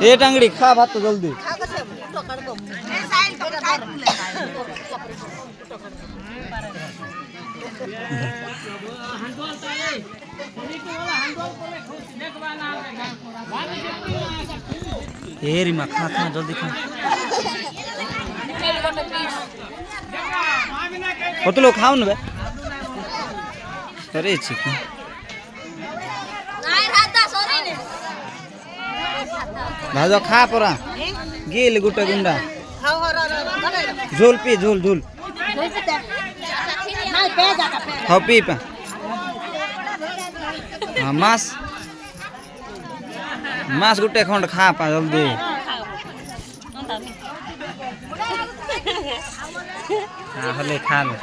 ए टांगड़ी खा भात तो जल्दी ए रीमा खा खा जल्दी खा कत लोग खाओ ना अरे चिकन भाजो खा परा गेल गुटा गुंडा झोल पी झोल झोल हाँ पी पा हाँ मास मास गुटे खंड खा पा जल्दी हाँ हले खा ले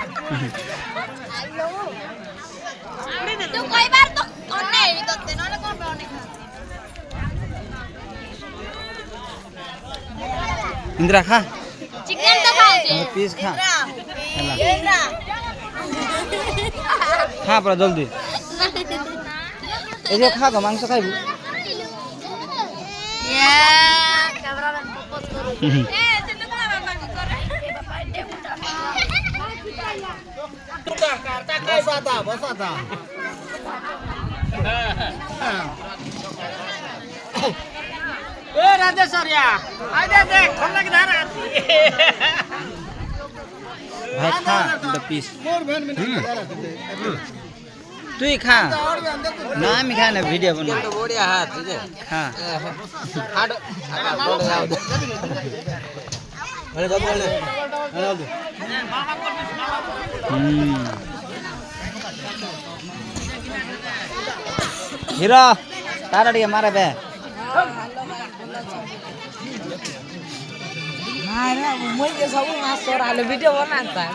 इंदिरा खा चिकन तो खाओ पीस खा खा परा जल्दी ऐसे खा का मांस खाइबू राजेश्वरिया आइए देख खोलने की धारा भाई खा द पीस तू ही खा ना मी खा ना वीडियो बना तो बढ़िया हाथ तुझे खा हाड बोल जाओ अरे जब बोल दे हीरो तारा दिया मारे बे मारे मुझे सब मास और आलू वीडियो बनाता है